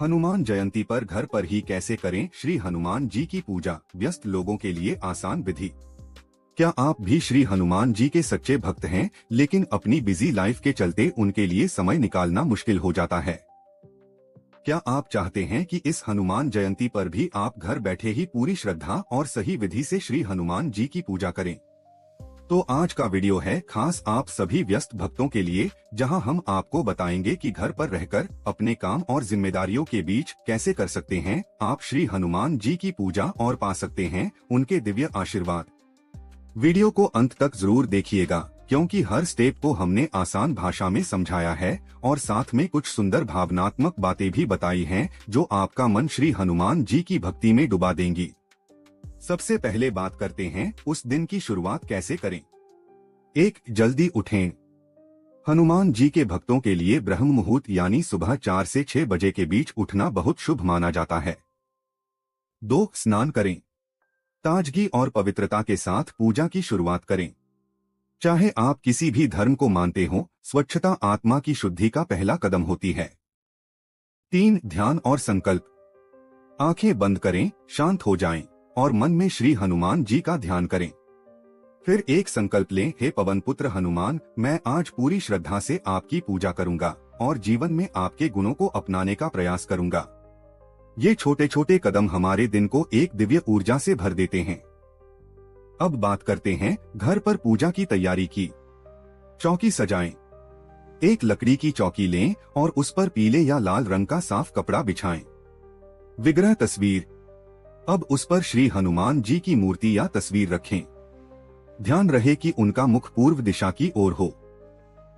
हनुमान जयंती पर घर पर ही कैसे करें श्री हनुमान जी की पूजा, व्यस्त लोगों के लिए आसान विधि। क्या आप भी श्री हनुमान जी के सच्चे भक्त हैं, लेकिन अपनी बिजी लाइफ के चलते उनके लिए समय निकालना मुश्किल हो जाता है? क्या आप चाहते हैं कि इस हनुमान जयंती पर भी आप घर बैठे ही पूरी श्रद्धा और सही विधि से श्री हनुमान जी की पूजा करें? तो आज का वीडियो है खास आप सभी व्यस्त भक्तों के लिए, जहां हम आपको बताएंगे कि घर पर रहकर अपने काम और जिम्मेदारियों के बीच कैसे कर सकते हैं आप श्री हनुमान जी की पूजा और पा सकते हैं उनके दिव्य आशीर्वाद। वीडियो को अंत तक जरूर देखिएगा, क्योंकि हर स्टेप को हमने आसान भाषा में समझाया है और साथ में कुछ सुंदर भावनात्मक बातें भी बताई हैं जो आपका मन श्री हनुमान जी की भक्ति में डुबा देंगी। सबसे पहले बात करते हैं उस दिन की शुरुआत कैसे करें। 1. जल्दी उठें। हनुमान जी के भक्तों के लिए ब्रह्म मुहूर्त यानी सुबह 4 से 6 बजे के बीच उठना बहुत शुभ माना जाता है। 2. स्नान करें। ताजगी और पवित्रता के साथ पूजा की शुरुआत करें। चाहे आप किसी भी धर्म को मानते हो, स्वच्छता आत्मा की शुद्धि का पहला कदम होती है। 3. ध्यान और संकल्प। आंखें बंद करें, शांत हो जाएं और मन में श्री हनुमान जी का ध्यान करें। फिर एक संकल्प लें, हे पवन पुत्र हनुमान, मैं आज पूरी श्रद्धा से आपकी पूजा करूंगा और जीवन में आपके गुणों को अपनाने का प्रयास करूंगा। ये छोटे छोटे कदम हमारे दिन को एक दिव्य ऊर्जा से भर देते हैं। अब बात करते हैं घर पर पूजा की तैयारी की। चौकी सजाएं। एक लकड़ी की चौकी लें और उस पर पीले या लाल रंग का साफ कपड़ा बिछाएं। विग्रह तस्वीर। अब उस पर श्री हनुमान जी की मूर्ति या तस्वीर रखें। ध्यान रहे कि उनका मुख पूर्व दिशा की ओर हो।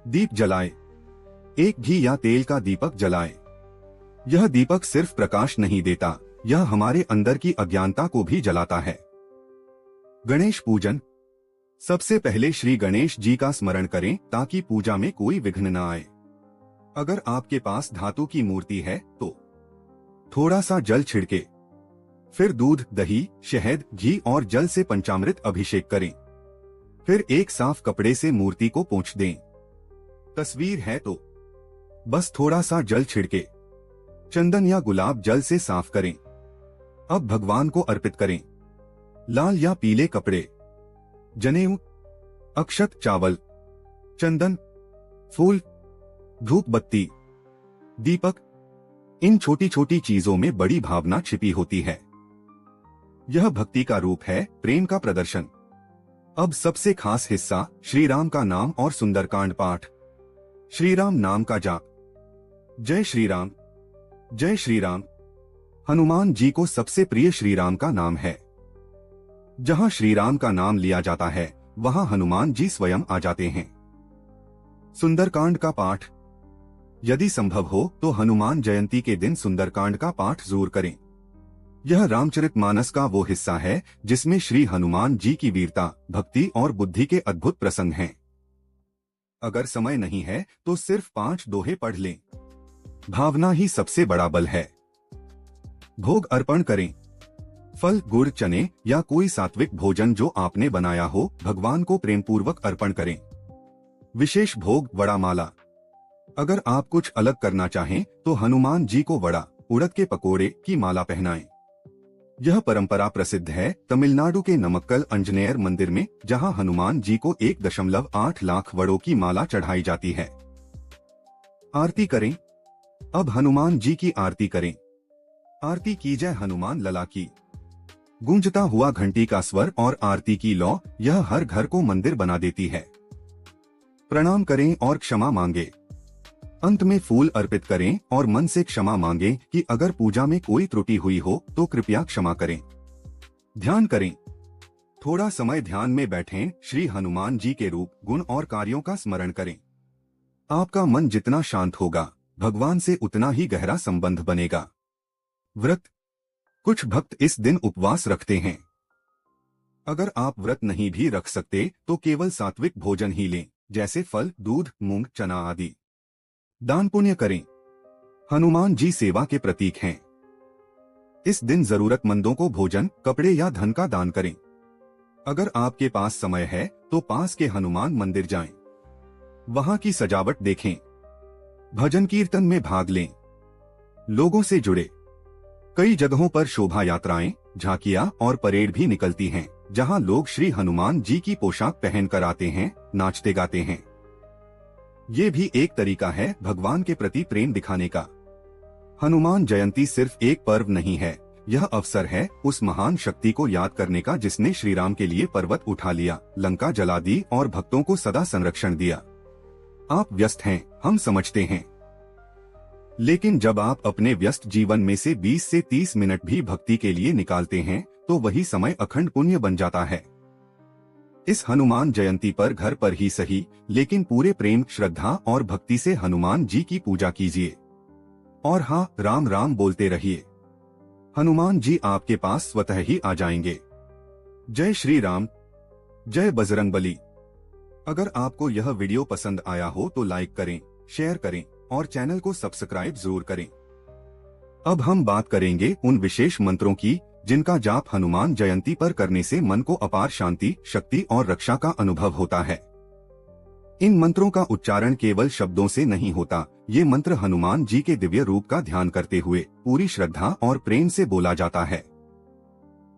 दीप जलाएं। एक घी या तेल का दीपक जलाएं। यह दीपक सिर्फ प्रकाश नहीं देता, यह हमारे अंदर की अज्ञानता को भी जलाता है। गणेश पूजन। सबसे पहले श्री गणेश जी का स्मरण करें ताकि पूजा में कोई विघ्न न आए। अगर आपके पास धातु की मूर्ति है तो थोड़ा सा जल छिड़के, फिर दूध, दही, शहद, घी और जल से पंचामृत अभिषेक करें। फिर एक साफ कपड़े से मूर्ति को पोंछ दें। तस्वीर है तो बस थोड़ा सा जल छिड़के चंदन या गुलाब जल से साफ करें। अब भगवान को अर्पित करें। लाल या पीले कपड़े, जनेऊ, अक्षत, चावल, चंदन, फूल, धूप बत्ती, दीपक, इन छोटी छोटी चीजों में बड़ी भावना छिपी होती है। यह भक्ति का रूप है, प्रेम का प्रदर्शन। अब सबसे खास हिस्सा, श्री राम का नाम और सुंदरकांड पाठ। श्री राम नाम का जाप। जय श्री राम, जय श्री राम। हनुमान जी को सबसे प्रिय श्री राम का नाम है। जहां श्री राम का नाम लिया जाता है वहां हनुमान जी स्वयं आ जाते हैं। सुंदरकांड का पाठ। यदि संभव हो तो हनुमान जयंती के दिन सुंदरकांड का पाठ जरूर करें। यह रामचरितमानस का वो हिस्सा है जिसमें श्री हनुमान जी की वीरता, भक्ति और बुद्धि के अद्भुत प्रसंग हैं। अगर समय नहीं है तो सिर्फ 5 दोहे पढ़ लें। भावना ही सबसे बड़ा बल है। भोग अर्पण करें। फल, गुड़, चने या कोई सात्विक भोजन जो आपने बनाया हो, भगवान को प्रेम पूर्वक अर्पण करें। विशेष भोग, वड़ा माला। अगर आप कुछ अलग करना चाहें तो हनुमान जी को वड़ा, उड़द के पकोड़े की माला पहनाएं। यह परंपरा प्रसिद्ध है तमिलनाडु के नमक्कल आंजनेयर मंदिर में, जहां हनुमान जी को 1.8 लाख वड़ों की माला चढ़ाई जाती है। आरती करें। अब हनुमान जी की आरती करें। आरती की जय हनुमान लला की। गूंजता हुआ घंटी का स्वर और आरती की लौ, यह हर घर को मंदिर बना देती है। प्रणाम करें और क्षमा मांगे। अंत में फूल अर्पित करें और मन से क्षमा मांगें कि अगर पूजा में कोई त्रुटि हुई हो तो कृपया क्षमा करें। ध्यान करें। थोड़ा समय ध्यान में बैठें, श्री हनुमान जी के रूप, गुण और कार्यों का स्मरण करें। आपका मन जितना शांत होगा, भगवान से उतना ही गहरा संबंध बनेगा। व्रत। कुछ भक्त इस दिन उपवास रखते हैं। अगर आप व्रत नहीं भी रख सकते तो केवल सात्विक भोजन ही लें, जैसे फल, दूध, मूंग, चना आदि। दान पुण्य करें। हनुमान जी सेवा के प्रतीक हैं। इस दिन जरूरतमंदों को भोजन, कपड़े या धन का दान करें। अगर आपके पास समय है तो पास के हनुमान मंदिर जाएं। वहां की सजावट देखें। भजन कीर्तन में भाग लें। लोगों से जुड़े। कई जगहों पर शोभा यात्राएं, झांकियां और परेड भी निकलती हैं, जहां लोग श्री हनुमान जी की पोशाक पहनकर आते हैं, नाचते गाते हैं। ये भी एक तरीका है भगवान के प्रति प्रेम दिखाने का। हनुमान जयंती सिर्फ एक पर्व नहीं है, यह अवसर है उस महान शक्ति को याद करने का जिसने श्री राम के लिए पर्वत उठा लिया, लंका जला दी और भक्तों को सदा संरक्षण दिया। आप व्यस्त हैं, हम समझते हैं, लेकिन जब आप अपने व्यस्त जीवन में से 20 से 30 मिनट भी भक्ति के लिए निकालते हैं, तो वही समय अखंड पुण्य बन जाता है। इस हनुमान जयंती पर घर पर ही सही, लेकिन पूरे प्रेम, श्रद्धा और भक्ति से हनुमान जी की पूजा कीजिए। और हाँ, राम राम बोलते रहिए। हनुमान जी आपके पास स्वतः ही आ जाएंगे। जय श्री राम, जय बजरंगबली। अगर आपको यह वीडियो पसंद आया हो तो लाइक करें, शेयर करें और चैनल को सब्सक्राइब जरूर करें। अब हम बात करेंगे उन विशेष मंत्रों की जिनका जाप हनुमान जयंती पर करने से मन को अपार शांति, शक्ति और रक्षा का अनुभव होता है। इन मंत्रों का उच्चारण केवल शब्दों से नहीं होता, ये मंत्र हनुमान जी के दिव्य रूप का ध्यान करते हुए पूरी श्रद्धा और प्रेम से बोला जाता है।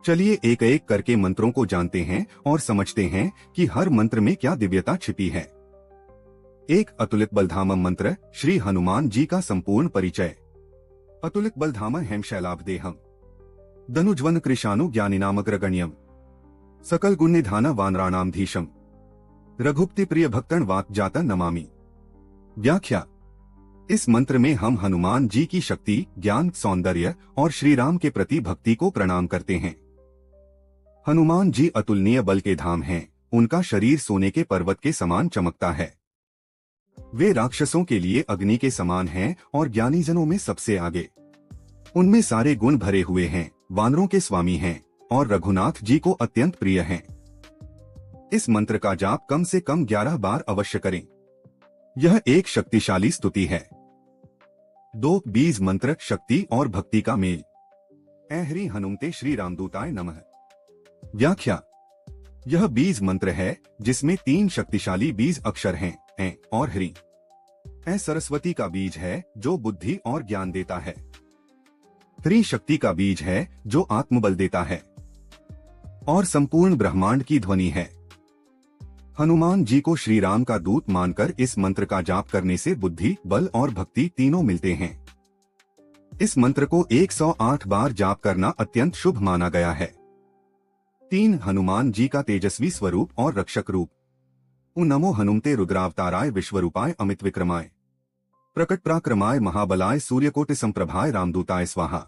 चलिए एक एक करके मंत्रों को जानते हैं और समझते हैं कि हर मंत्र में क्या दिव्यता छिपी है। एक अतुलित बलधामम मंत्र, श्री हनुमान जी का संपूर्ण परिचय। अतुलित बलधाम हेम शैलाभदेहम धनुज्वन कृशानु ज्ञानिनामग्रगण्यम सकल गुण निधान वानराणाम धीशम रघुपति प्रिय भक्तन वाक जाता नमामि। व्याख्या। इस मंत्र में हम हनुमान जी की शक्ति, ज्ञान, सौंदर्य और श्री राम के प्रति भक्ति को प्रणाम करते हैं। हनुमान जी अतुलनीय बल के धाम हैं, उनका शरीर सोने के पर्वत के समान चमकता है। वे राक्षसों के लिए अग्नि के समान हैं और ज्ञानीजनों में सबसे आगे। उनमें सारे गुण भरे हुए हैं, वानरों के स्वामी हैं और रघुनाथ जी को अत्यंत प्रिय हैं। इस मंत्र का जाप कम से कम 11 बार अवश्य करें। यह एक शक्तिशाली स्तुति है। 2 बीज मंत्र, शक्ति और भक्ति का मेल। ऐ ह्री हनुमते श्री रामदूताय नमः। व्याख्या। यह बीज मंत्र है जिसमें 3 शक्तिशाली बीज अक्षर हैं, ऐ और ह्री। ऐ सरस्वती का बीज है जो बुद्धि और ज्ञान देता है। ह्री शक्ति का बीज है जो आत्मबल देता है और संपूर्ण ब्रह्मांड की ध्वनि है। हनुमान जी को श्री राम का दूत मानकर इस मंत्र का जाप करने से बुद्धि, बल और भक्ति तीनों मिलते हैं। इस मंत्र को 108 बार जाप करना अत्यंत शुभ माना गया है। 3 हनुमान जी का तेजस्वी स्वरूप और रक्षक रूप। उ नमो हनुमते रुद्रावताराय विश्वरूपाय अमित विक्रमाय प्रकट पराक्रमाय महाबलाय सूर्यकोटि संप्रभाय रामदूताय स्वाहा।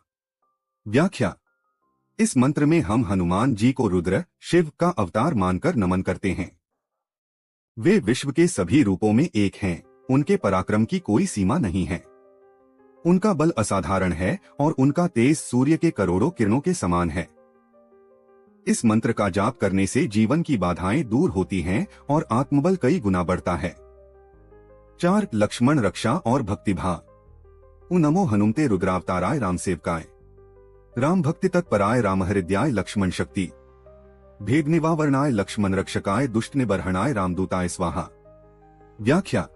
व्याख्या। इस मंत्र में हम हनुमान जी को रुद्र, शिव का अवतार मानकर नमन करते हैं। वे विश्व के सभी रूपों में एक हैं, उनके पराक्रम की कोई सीमा नहीं है। उनका बल असाधारण है और उनका तेज सूर्य के करोड़ों किरणों के समान है। इस मंत्र का जाप करने से जीवन की बाधाएं दूर होती हैं और आत्मबल कई गुना बढ़ता है। 4 लक्ष्मण रक्षा और भक्तिभाव। उ नमो हनुमते रुद्रावताराय रामसेवकाय राम भक्ति तत्पराय रामहृदयाय लक्ष्मण शक्ति भेद निवारणाय लक्ष्मण रक्षकाय दुष्ट निबर्हणाय रामदूताय स्वाहा। व्याख्या।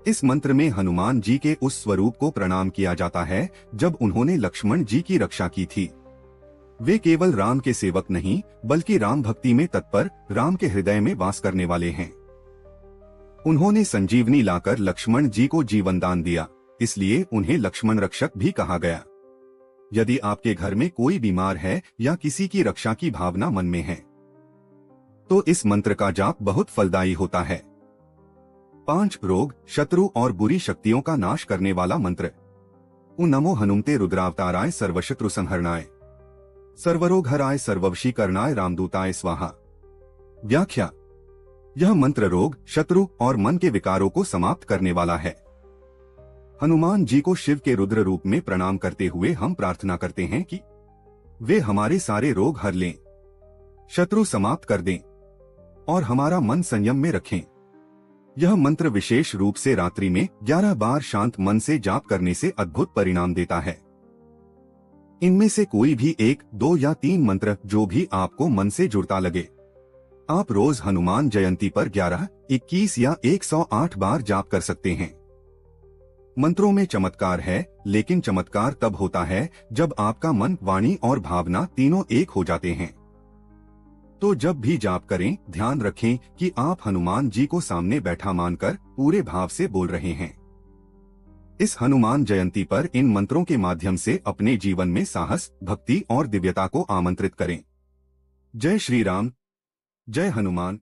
इस मंत्र में हनुमान जी के उस स्वरूप को प्रणाम किया जाता है जब उन्होंने लक्ष्मण जी की रक्षा की थी। वे केवल राम के सेवक नहीं बल्कि राम भक्ति में तत्पर, राम के हृदय में वास करने वाले हैं। उन्होंने संजीवनी लाकर लक्ष्मण जी को जीवन दान दिया, इसलिए उन्हें लक्ष्मण रक्षक भी कहा गया। यदि आपके घर में कोई बीमार है या किसी की रक्षा की भावना मन में है तो इस मंत्र का जाप बहुत फलदायी होता है। 5 रोग, शत्रु और बुरी शक्तियों का नाश करने वाला मंत्र। उ नमो हनुमते रुद्रावताराय सर्वशत्रु संहरणाय सर्वरोगहराय सर्ववशीकरणाय रामदूताय स्वाहा। व्याख्या। यह मंत्र रोग, शत्रु और मन के विकारों को समाप्त करने वाला है। हनुमान जी को शिव के रुद्र रूप में प्रणाम करते हुए हम प्रार्थना करते हैं कि वे हमारे सारे रोग हर लें, शत्रु समाप्त कर दें और हमारा मन संयम में रखें। यह मंत्र विशेष रूप से रात्रि में 11 बार शांत मन से जाप करने से अद्भुत परिणाम देता है। इनमें से कोई भी 1, 2 या 3 मंत्र जो भी आपको मन से जुड़ता लगे, आप रोज हनुमान जयंती पर 11, 21 या 108 बार जाप कर सकते हैं। मंत्रों में चमत्कार है, लेकिन चमत्कार तब होता है जब आपका मन, वाणी और भावना तीनों एक हो जाते हैं। तो जब भी जाप करें, ध्यान रखें कि आप हनुमान जी को सामने बैठा मानकर पूरे भाव से बोल रहे हैं। इस हनुमान जयंती पर इन मंत्रों के माध्यम से अपने जीवन में साहस, भक्ति और दिव्यता को आमंत्रित करें। जय श्री राम, जय हनुमान।